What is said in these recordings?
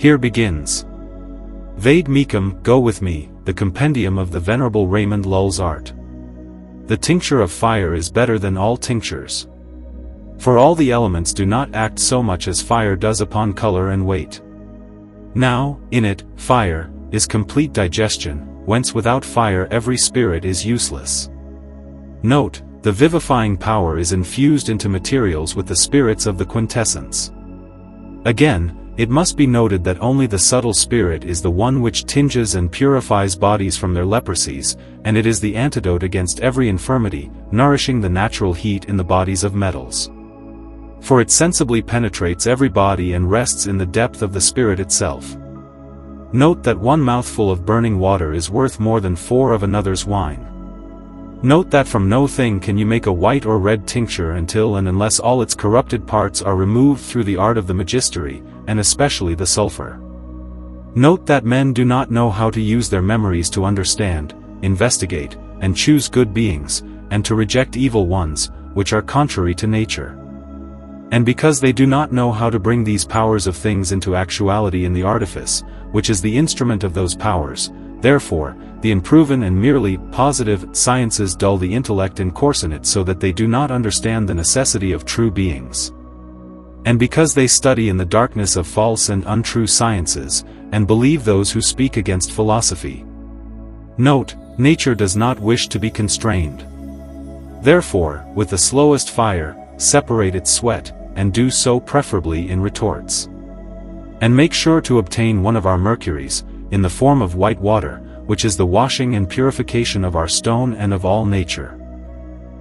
Here begins Vade Mecum, Go With Me, the Compendium of the Venerable Raymond Lully's art. The tincture of fire is better than all tinctures. For all the elements do not act so much as fire does upon color and weight. Now, in it, fire, is complete digestion, whence without fire every spirit is useless. Note, the vivifying power is infused into materials with the spirits of the quintessence. Again, it must be noted that only the subtle spirit is the one which tinges and purifies bodies from their leprosies, and it is the antidote against every infirmity, nourishing the natural heat in the bodies of metals. For it sensibly penetrates every body and rests in the depth of the spirit itself. Note that one mouthful of burning water is worth more than 4 of another's wine. Note that from no thing can you make a white or red tincture until and unless all its corrupted parts are removed through the art of the magistery, and especially the sulfur. Note that men do not know how to use their memories to understand, investigate, and choose good beings, and to reject evil ones, which are contrary to nature. And because they do not know how to bring these powers of things into actuality in the artifice, which is the instrument of those powers, therefore, the unproven and merely positive sciences dull the intellect and coarsen it so that they do not understand the necessity of true beings. And because they study in the darkness of false and untrue sciences, and believe those who speak against philosophy. Note, nature does not wish to be constrained. Therefore, with the slowest fire, separate its sweat, and do so preferably in retorts. And make sure to obtain one of our mercuries, in the form of white water, which is the washing and purification of our stone and of all nature.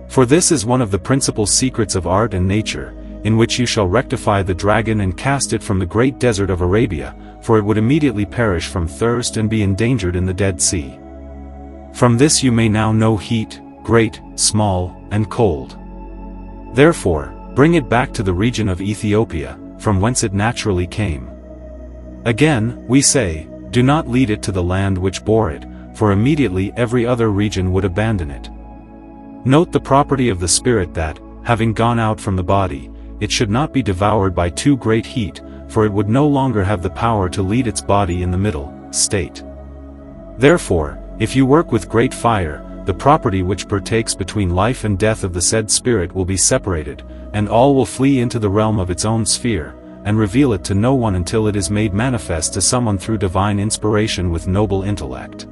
For this is one of the principal secrets of art and nature, in which you shall rectify the dragon and cast it from the great desert of Arabia, for it would immediately perish from thirst and be endangered in the Dead Sea. From this you may now know heat, great, small, and cold. Therefore, bring it back to the region of Ethiopia, from whence it naturally came. Again, we say, do not lead it to the land which bore it, for immediately every other region would abandon it. Note the property of the spirit that, having gone out from the body, it should not be devoured by too great heat, for it would no longer have the power to lead its body in the middle state. Therefore, if you work with great fire, the property which partakes between life and death of the said spirit will be separated, and all will flee into the realm of its own sphere, and reveal it to no one until it is made manifest to someone through divine inspiration with noble intellect.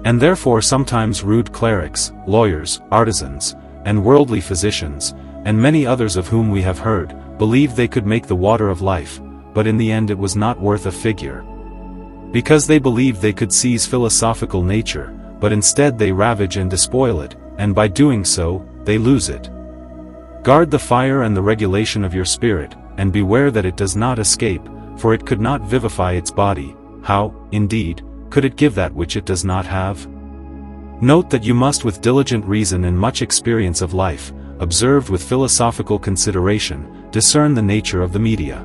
And therefore sometimes rude clerics, lawyers, artisans, and worldly physicians, and many others of whom we have heard, believed they could make the water of life, but in the end it was not worth a figure. Because they believed they could seize philosophical nature, but instead they ravage and despoil it, and by doing so, they lose it. Guard the fire and the regulation of your spirit, and beware that it does not escape, for it could not vivify its body. How, indeed, could it give that which it does not have? Note that you must with diligent reason and much experience of life, observed with philosophical consideration, discern the nature of the media.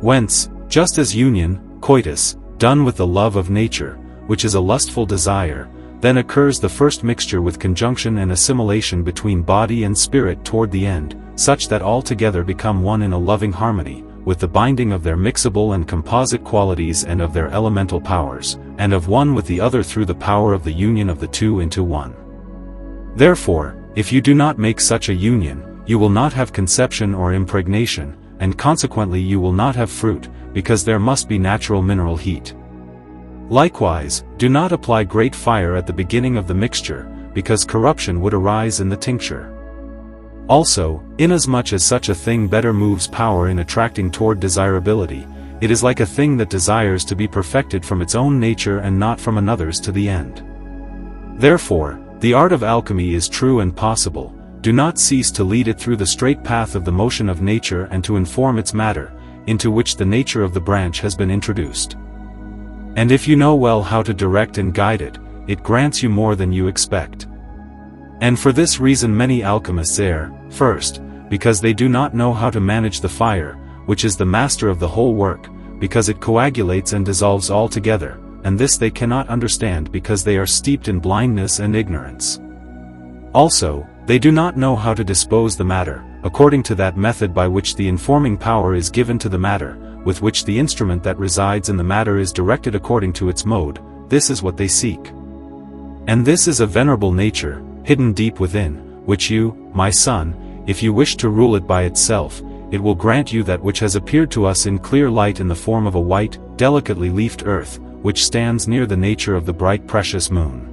Whence, just as union, coitus, done with the love of nature, which is a lustful desire, then occurs the first mixture with conjunction and assimilation between body and spirit toward the end, such that all together become one in a loving harmony, with the binding of their mixable and composite qualities and of their elemental powers, and of one with the other through the power of the union of the two into one. Therefore, if you do not make such a union, you will not have conception or impregnation, and consequently you will not have fruit, because there must be natural mineral heat. Likewise, do not apply great fire at the beginning of the mixture, because corruption would arise in the tincture. Also, inasmuch as such a thing better moves power in attracting toward desirability, it is like a thing that desires to be perfected from its own nature and not from another's to the end. Therefore, the art of alchemy is true and possible. Do not cease to lead it through the straight path of the motion of nature and to inform its matter, into which the nature of the branch has been introduced. And if you know well how to direct and guide it, it grants you more than you expect. And for this reason many alchemists err, first, because they do not know how to manage the fire, which is the master of the whole work, because it coagulates and dissolves all together, and this they cannot understand because they are steeped in blindness and ignorance. Also, They do not know how to dispose the matter, according to that method by which the informing power is given to the matter, with which the instrument that resides in the matter is directed according to its mode. This is what they seek. And this is a venerable nature, hidden deep within, which you, my son, if you wish to rule it by itself, it will grant you that which has appeared to us in clear light in the form of a white, delicately leafed earth, which stands near the nature of the bright precious moon.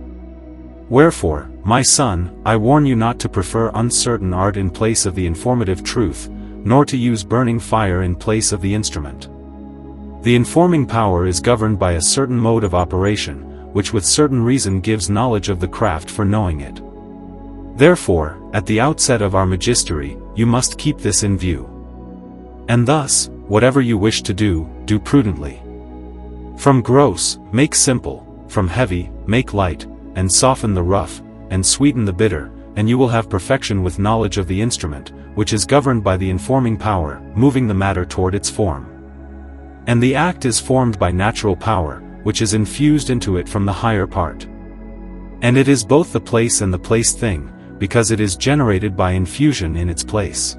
Wherefore, my son, I warn you not to prefer uncertain art in place of the informative truth, nor to use burning fire in place of the instrument. The informing power is governed by a certain mode of operation, which with certain reason gives knowledge of the craft for knowing it. Therefore, at the outset of our magistery, you must keep this in view. And thus, whatever you wish to do, do prudently. From gross, make simple, from heavy, make light, and soften the rough, and sweeten the bitter, and you will have perfection with knowledge of the instrument, which is governed by the informing power, moving the matter toward its form. And the act is formed by natural power, which is infused into it from the higher part. And it is both the place and the placed thing, because it is generated by infusion in its place.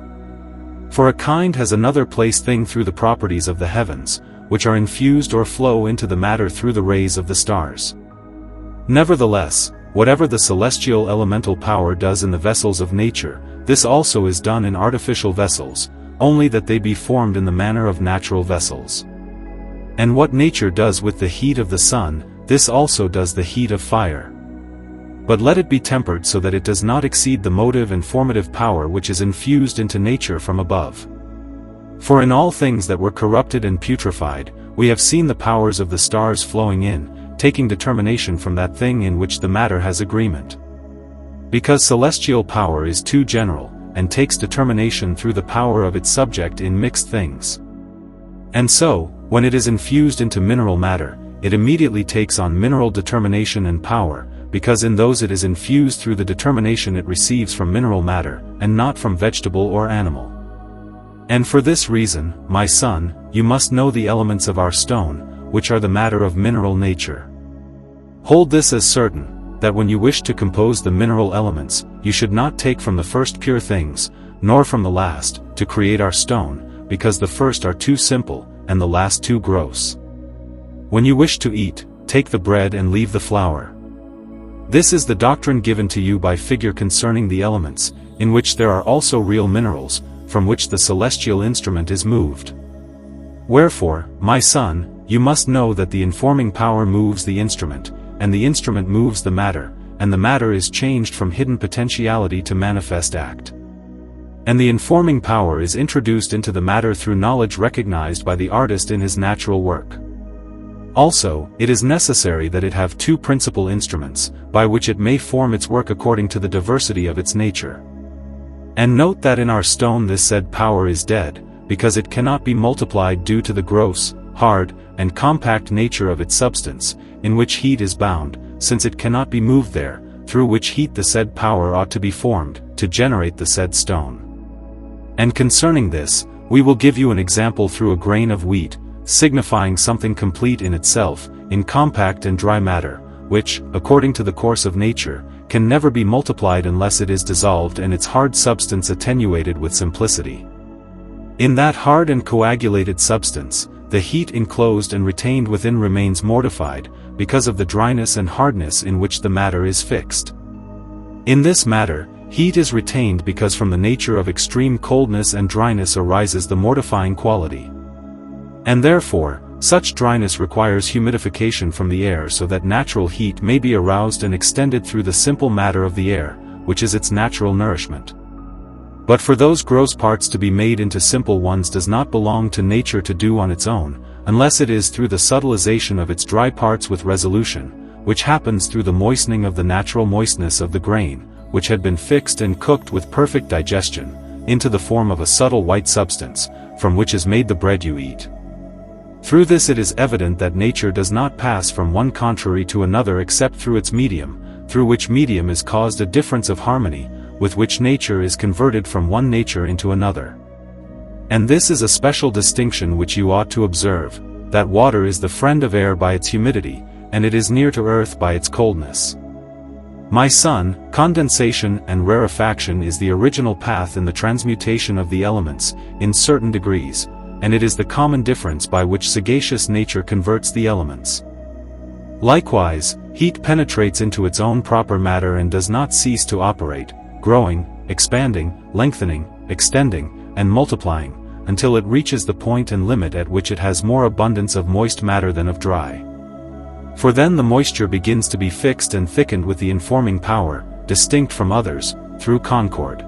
For a kind has another placed thing through the properties of the heavens, which are infused or flow into the matter through the rays of the stars. Nevertheless, whatever the celestial elemental power does in the vessels of nature, this also is done in artificial vessels, only that they be formed in the manner of natural vessels. And what nature does with the heat of the sun, this also does the heat of fire. But let it be tempered so that it does not exceed the motive and formative power which is infused into nature from above. For in all things that were corrupted and putrefied, we have seen the powers of the stars flowing in, taking determination from that thing in which the matter has agreement. Because celestial power is too general, and takes determination through the power of its subject in mixed things. And so, when it is infused into mineral matter, it immediately takes on mineral determination and power, because in those it is infused through the determination it receives from mineral matter, and not from vegetable or animal. And for this reason, my son, you must know the elements of our stone, which are the matter of mineral nature. Hold this as certain, that when you wish to compose the mineral elements, you should not take from the first pure things, nor from the last, to create our stone, because the first are too simple, and the last too gross. When you wish to eat, take the bread and leave the flour. This is the doctrine given to you by figure concerning the elements, in which there are also real minerals, from which the celestial instrument is moved. Wherefore, my son, you must know that the informing power moves the instrument, and the instrument moves the matter, and the matter is changed from hidden potentiality to manifest act. And the informing power is introduced into the matter through knowledge recognized by the artist in his natural work. Also, it is necessary that it have two principal instruments, by which it may form its work according to the diversity of its nature. And note that in our stone this said power is dead, because it cannot be multiplied due to the gross, hard, and compact nature of its substance, in which heat is bound, since it cannot be moved there, through which heat the said power ought to be formed, to generate the said stone. And concerning this, we will give you an example through a grain of wheat, signifying something complete in itself, in compact and dry matter, which, according to the course of nature, can never be multiplied unless it is dissolved and its hard substance attenuated with simplicity. In that hard and coagulated substance, the heat enclosed and retained within remains mortified, because of the dryness and hardness in which the matter is fixed. In this matter, heat is retained because from the nature of extreme coldness and dryness arises the mortifying quality. And therefore, such dryness requires humidification from the air so that natural heat may be aroused and extended through the simple matter of the air, which is its natural nourishment. But for those gross parts to be made into simple ones does not belong to nature to do on its own, unless it is through the subtilization of its dry parts with resolution, which happens through the moistening of the natural moistness of the grain, which had been fixed and cooked with perfect digestion, into the form of a subtle white substance, from which is made the bread you eat. Through this it is evident that nature does not pass from one contrary to another except through its medium, through which medium is caused a difference of harmony, with which nature is converted from one nature into another. And this is a special distinction which you ought to observe, that water is the friend of air by its humidity, and it is near to earth by its coldness. My son, condensation and rarefaction is the original path in the transmutation of the elements, in certain degrees, and it is the common difference by which sagacious nature converts the elements. Likewise, heat penetrates into its own proper matter and does not cease to operate, growing, expanding, lengthening, extending, and multiplying, until it reaches the point and limit at which it has more abundance of moist matter than of dry. For then the moisture begins to be fixed and thickened with the informing power, distinct from others, through concord.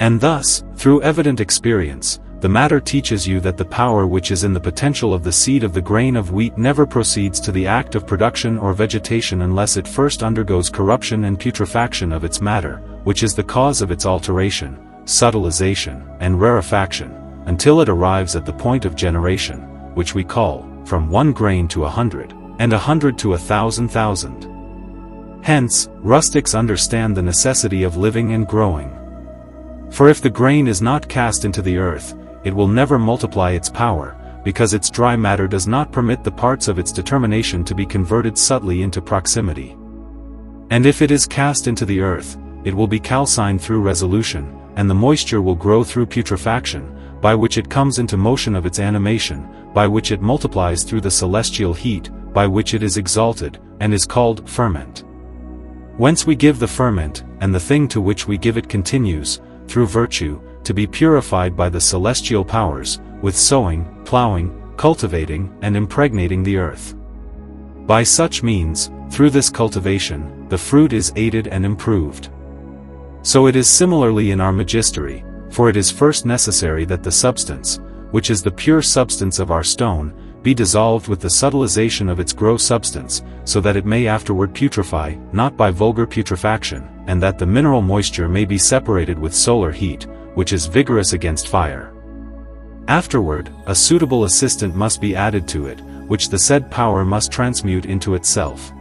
And thus, through evident experience, the matter teaches you that the power which is in the potential of the seed of the grain of wheat never proceeds to the act of production or vegetation unless it first undergoes corruption and putrefaction of its matter, which is the cause of its alteration, subtilization, and rarefaction, until it arrives at the point of generation, which we call, from 1 grain to 100, and 100 to 1,000,000. Hence, rustics understand the necessity of living and growing. For if the grain is not cast into the earth, it will never multiply its power, because its dry matter does not permit the parts of its determination to be converted subtly into proximity. And if it is cast into the earth, it will be calcined through resolution, and the moisture will grow through putrefaction, by which it comes into motion of its animation, by which it multiplies through the celestial heat, by which it is exalted, and is called ferment. Whence we give the ferment, and the thing to which we give it continues, through virtue, to be purified by the celestial powers, with sowing, plowing, cultivating, and impregnating the earth. By such means, through this cultivation, the fruit is aided and improved. So it is similarly in our magistery, for it is first necessary that the substance, which is the pure substance of our stone, be dissolved with the subtilization of its gross substance, so that it may afterward putrefy, not by vulgar putrefaction, and that the mineral moisture may be separated with solar heat, which is vigorous against fire. Afterward, a suitable assistant must be added to it, which the said power must transmute into itself.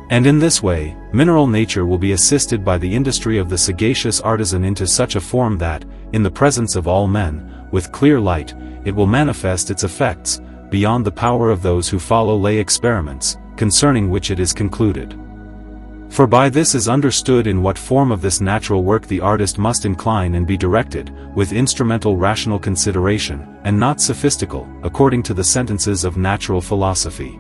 And in this way, mineral nature will be assisted by the industry of the sagacious artisan into such a form that, in the presence of all men, with clear light, it will manifest its effects, beyond the power of those who follow lay experiments, concerning which it is concluded. For by this is understood in what form of this natural work the artist must incline and be directed, with instrumental rational consideration, and not sophistical, according to the sentences of natural philosophy.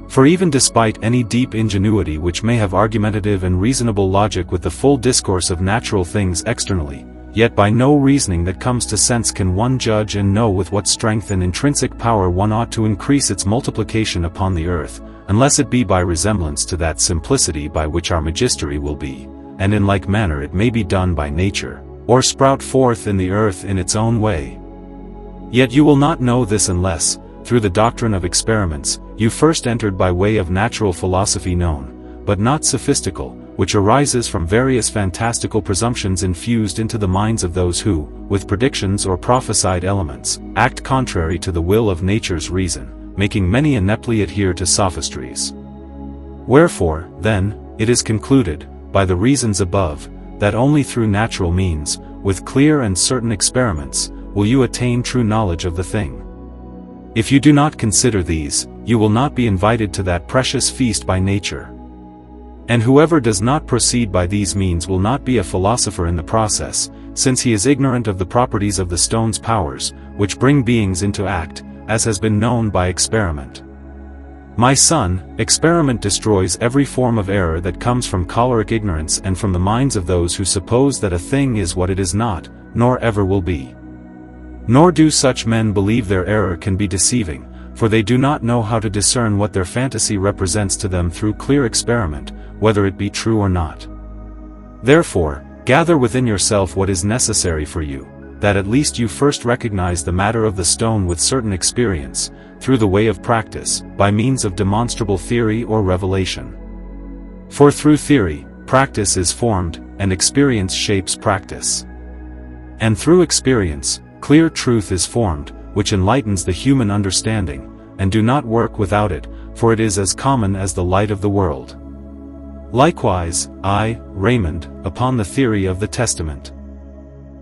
For even despite any deep ingenuity which may have argumentative and reasonable logic with the full discourse of natural things externally, yet by no reasoning that comes to sense can one judge and know with what strength and intrinsic power one ought to increase its multiplication upon the earth, unless it be by resemblance to that simplicity by which our magistery will be, and in like manner it may be done by nature, or sprout forth in the earth in its own way. Yet you will not know this unless, through the doctrine of experiments, you first entered by way of natural philosophy known, but not sophistical, which arises from various fantastical presumptions infused into the minds of those who, with predictions or prophesied elements, act contrary to the will of nature's reason, making many ineptly adhere to sophistries. Wherefore, then, it is concluded, by the reasons above, that only through natural means, with clear and certain experiments, will you attain true knowledge of the thing. If you do not consider these, you will not be invited to that precious feast by nature. And whoever does not proceed by these means will not be a philosopher in the process, since he is ignorant of the properties of the stone's powers, which bring beings into act, as has been known by experiment. My son, experiment destroys every form of error that comes from choleric ignorance and from the minds of those who suppose that a thing is what it is not, nor ever will be. Nor do such men believe their error can be deceiving, for they do not know how to discern what their fantasy represents to them through clear experiment, whether it be true or not. Therefore, gather within yourself what is necessary for you, that at least you first recognize the matter of the stone with certain experience, through the way of practice, by means of demonstrable theory or revelation. For through theory, practice is formed, and experience shapes practice. And through experience, clear truth is formed, which enlightens the human understanding, and do not work without it, for it is as common as the light of the world. Likewise, I, Raymond, upon the theory of the Testament.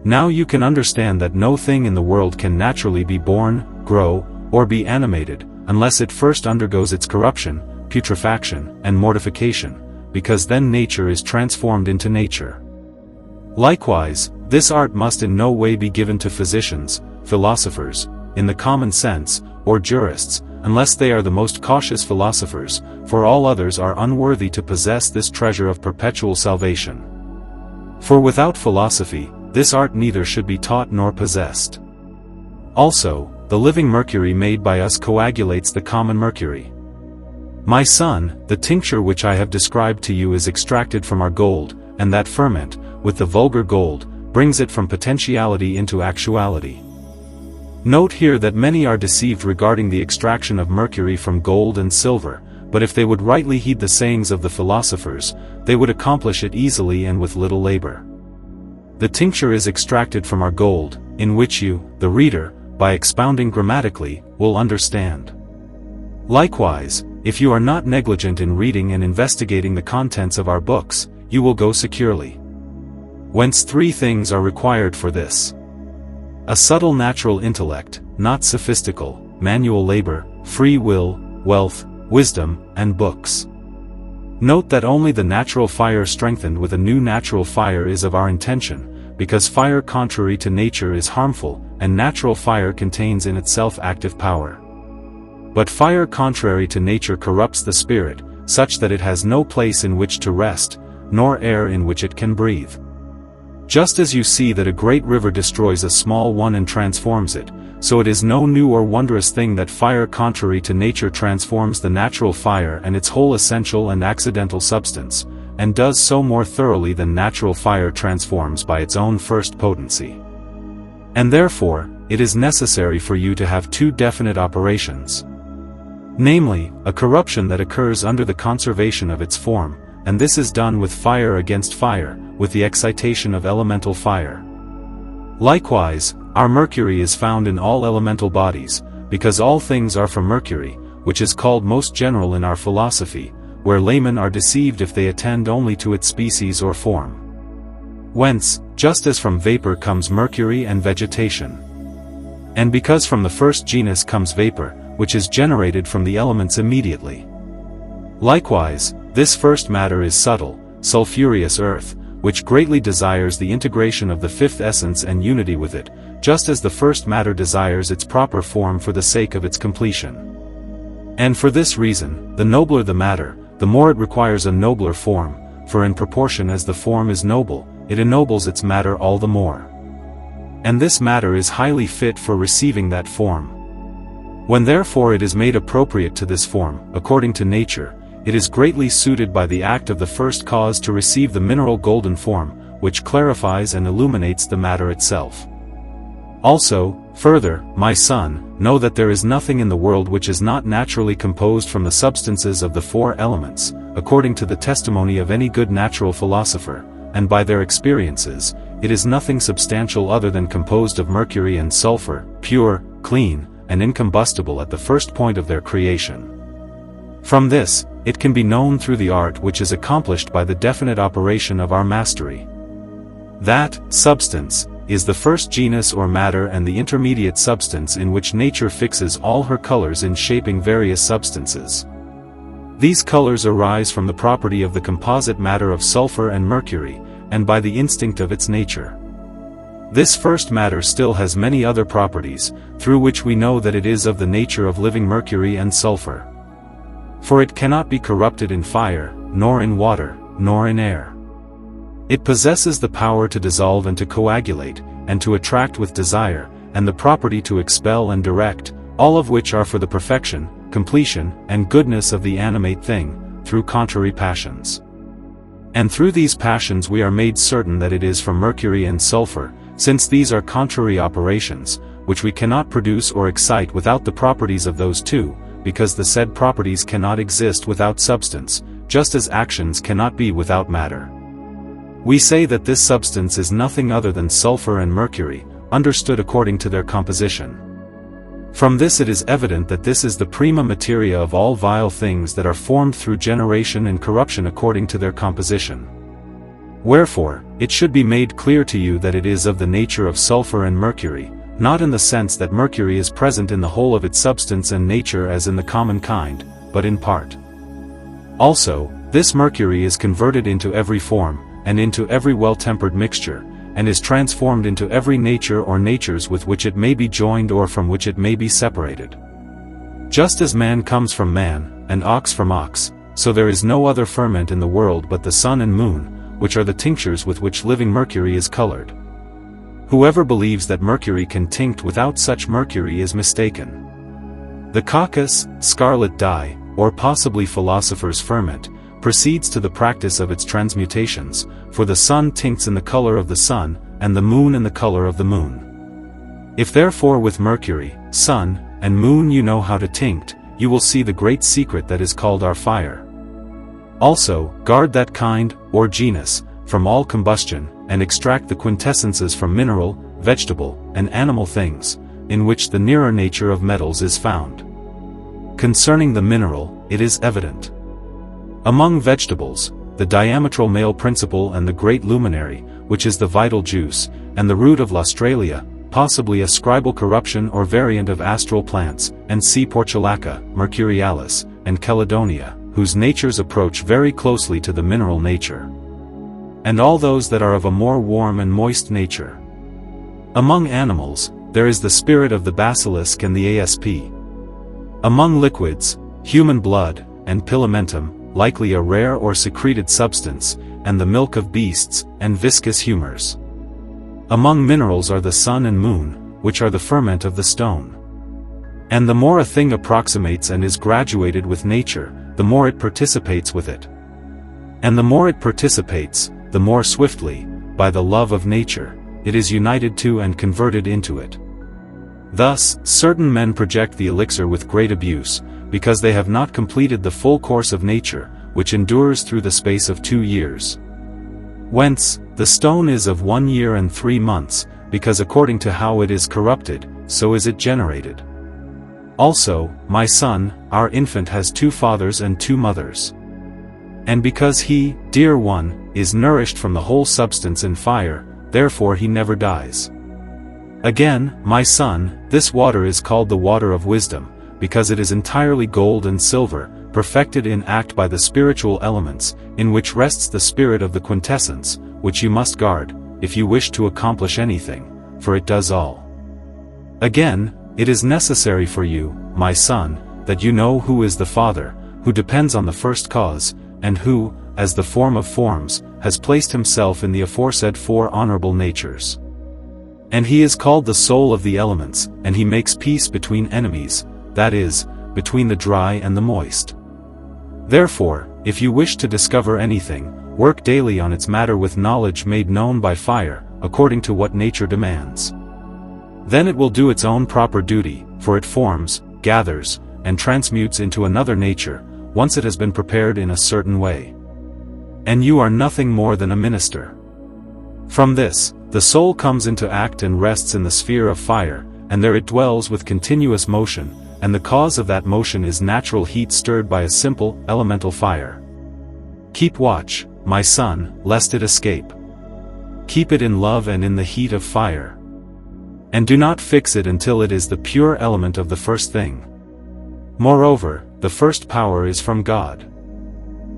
Now you can understand that no thing in the world can naturally be born, grow, or be animated, unless it first undergoes its corruption, putrefaction, and mortification, because then nature is transformed into nature. Likewise, this art must in no way be given to physicians, philosophers, in the common sense, or jurists, unless they are the most cautious philosophers, for all others are unworthy to possess this treasure of perpetual salvation. For without philosophy, this art neither should be taught nor possessed. Also, the living mercury made by us coagulates the common mercury. My son, the tincture which I have described to you is extracted from our gold, and that ferment, with the vulgar gold, brings it from potentiality into actuality. Note here that many are deceived regarding the extraction of mercury from gold and silver, but if they would rightly heed the sayings of the philosophers, they would accomplish it easily and with little labor. The tincture is extracted from our gold, in which you, the reader, by expounding grammatically, will understand. Likewise, if you are not negligent in reading and investigating the contents of our books, you will go securely. Whence 3 things are required for this: a subtle natural intellect, not sophistical, manual labor, free will, wealth, wisdom, and books. Note that only the natural fire strengthened with a new natural fire is of our intention, because fire contrary to nature is harmful, and natural fire contains in itself active power. But fire contrary to nature corrupts the spirit, such that it has no place in which to rest, nor air in which it can breathe. Just as you see that a great river destroys a small one and transforms it, so it is no new or wondrous thing that fire contrary to nature transforms the natural fire and its whole essential and accidental substance, and does so more thoroughly than natural fire transforms by its own first potency. And therefore, it is necessary for you to have 2 definite operations. Namely, a corruption that occurs under the conservation of its form, and this is done with fire against fire, with the excitation of elemental fire. Likewise, our mercury is found in all elemental bodies, because all things are from mercury, which is called most general in our philosophy, where laymen are deceived if they attend only to its species or form. Whence, just as from vapor comes mercury and vegetation. And because from the first genus comes vapor, which is generated from the elements immediately. Likewise, this first matter is subtle, sulphureous earth, which greatly desires the integration of the 5th essence and unity with it, just as the first matter desires its proper form for the sake of its completion. And for this reason, the nobler the matter, the more it requires a nobler form, for in proportion as the form is noble, it ennobles its matter all the more. And this matter is highly fit for receiving that form. When therefore it is made appropriate to this form, according to nature, it is greatly suited by the act of the first cause to receive the mineral golden form, which clarifies and illuminates the matter itself. Also, further, my son, know that there is nothing in the world which is not naturally composed from the substances of the 4 elements, according to the testimony of any good natural philosopher, and by their experiences, it is nothing substantial other than composed of mercury and sulfur, pure, clean, and incombustible at the first point of their creation. From this, it can be known through the art which is accomplished by the definite operation of our mastery. That substance is the first genus or matter and the intermediate substance in which nature fixes all her colors in shaping various substances. These colors arise from the property of the composite matter of sulfur and mercury, and by the instinct of its nature. This first matter still has many other properties, through which we know that it is of the nature of living mercury and sulfur. For it cannot be corrupted in fire, nor in water, nor in air. It possesses the power to dissolve and to coagulate, and to attract with desire, and the property to expel and direct, all of which are for the perfection, completion, and goodness of the animate thing, through contrary passions. And through these passions we are made certain that it is from mercury and sulfur, since these are contrary operations, which we cannot produce or excite without the properties of those 2, because the said properties cannot exist without substance, just as actions cannot be without matter. We say that this substance is nothing other than sulfur and mercury, understood according to their composition. From this it is evident that this is the prima materia of all vile things that are formed through generation and corruption according to their composition. Wherefore, it should be made clear to you that it is of the nature of sulfur and mercury, not in the sense that mercury is present in the whole of its substance and nature as in the common kind, but in part. Also, this mercury is converted into every form, and into every well-tempered mixture, and is transformed into every nature or natures with which it may be joined or from which it may be separated. Just as man comes from man, and ox from ox, so there is no other ferment in the world but the sun and moon, which are the tinctures with which living mercury is colored. Whoever believes that mercury can tinct without such mercury is mistaken. The caucus, scarlet dye, or possibly philosopher's ferment, proceeds to the practice of its transmutations, for the sun tincts in the color of the sun, and the moon in the color of the moon. If therefore with mercury, sun, and moon you know how to tinct, you will see the great secret that is called our fire. Also, guard that kind, or genus, from all combustion, and extract the quintessences from mineral, vegetable, and animal things, in which the nearer nature of metals is found. Concerning the mineral, it is evident. Among vegetables, the diametral male principle and the great luminary, which is the vital juice, and the root of l'Australia, possibly a scribal corruption or variant of astral plants, and C. portulaca, mercurialis, and cheladonia, whose natures approach very closely to the mineral nature. And all those that are of a more warm and moist nature. Among animals, there is the spirit of the basilisk and the asp. Among liquids, human blood, and pilamentum, likely a rare or secreted substance, and the milk of beasts, and viscous humors. Among minerals are the sun and moon, which are the ferment of the stone. And the more a thing approximates and is graduated with nature, the more it participates with it. And the more it participates, the more swiftly, by the love of nature, it is united to and converted into it. Thus, certain men project the elixir with great abuse, because they have not completed the full course of nature, which endures through the space of 2 years. Whence, the stone is of 1 year and 3 months, because according to how it is corrupted, so is it generated. Also, my son, our infant has 2 fathers and 2 mothers. And because he, dear one, is nourished from the whole substance in fire, therefore he never dies. Again, my son, this water is called the water of wisdom, because it is entirely gold and silver, perfected in act by the spiritual elements, in which rests the spirit of the quintessence, which you must guard, if you wish to accomplish anything, for it does all. Again, it is necessary for you, my son, that you know who is the Father, who depends on the first cause, and who, as the form of forms, has placed himself in the aforesaid 4 honorable natures. And he is called the soul of the elements, and he makes peace between enemies, that is, between the dry and the moist. Therefore, if you wish to discover anything, work daily on its matter with knowledge made known by fire, according to what nature demands. Then it will do its own proper duty, for it forms, gathers, and transmutes into another nature, once it has been prepared in a certain way. And you are nothing more than a minister. From this, the soul comes into act and rests in the sphere of fire, and there it dwells with continuous motion, and the cause of that motion is natural heat stirred by a simple, elemental fire. Keep watch, my son, lest it escape. Keep it in love and in the heat of fire. And do not fix it until it is the pure element of the first thing. Moreover, the first power is from God.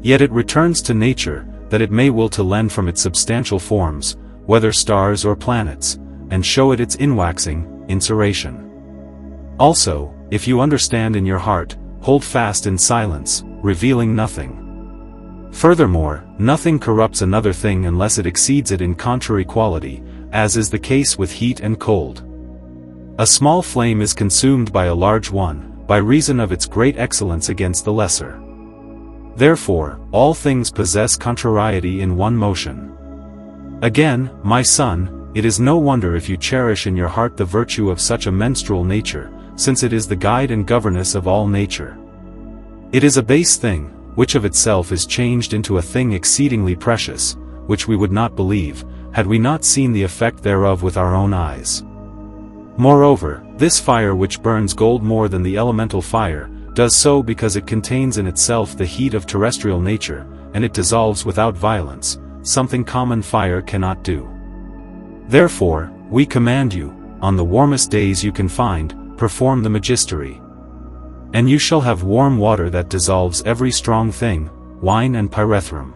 Yet it returns to nature, that it may will to lend from its substantial forms, whether stars or planets, and show it its inwaxing, insuration. Also, if you understand in your heart, hold fast in silence, revealing nothing. Furthermore, nothing corrupts another thing unless it exceeds it in contrary quality, as is the case with heat and cold. A small flame is consumed by a large one, by reason of its great excellence against the lesser. Therefore, all things possess contrariety in one motion. Again, my son, it is no wonder if you cherish in your heart the virtue of such a menstrual nature, since it is the guide and governess of all nature. It is a base thing, which of itself is changed into a thing exceedingly precious, which we would not believe, had we not seen the effect thereof with our own eyes. Moreover, this fire which burns gold more than the elemental fire, does so because it contains in itself the heat of terrestrial nature, and it dissolves without violence, something common fire cannot do. Therefore, we command you, on the warmest days you can find, perform the magistery. And you shall have warm water that dissolves every strong thing, wine and pyrethrum.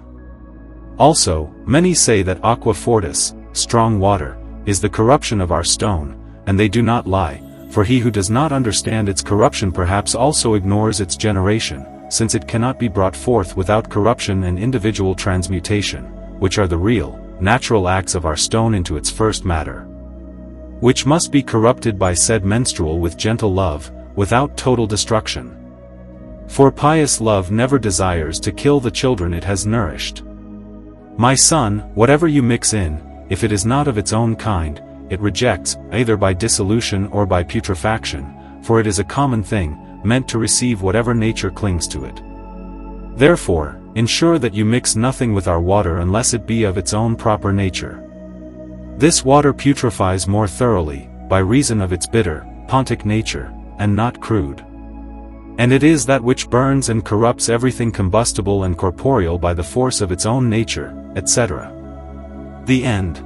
Also, many say that aqua fortis, strong water, is the corruption of our stone, and they do not lie, for he who does not understand its corruption perhaps also ignores its generation, since it cannot be brought forth without corruption and individual transmutation, which are the real, natural acts of our stone into its first matter, which must be corrupted by said menstrual with gentle love, without total destruction. For pious love never desires to kill the children it has nourished. My son, whatever you mix in, if it is not of its own kind, it rejects, either by dissolution or by putrefaction, for it is a common thing, meant to receive whatever nature clings to it. Therefore, ensure that you mix nothing with our water unless it be of its own proper nature. This water putrefies more thoroughly, by reason of its bitter, pontic nature, and not crude. And it is that which burns and corrupts everything combustible and corporeal by the force of its own nature, etc. The end.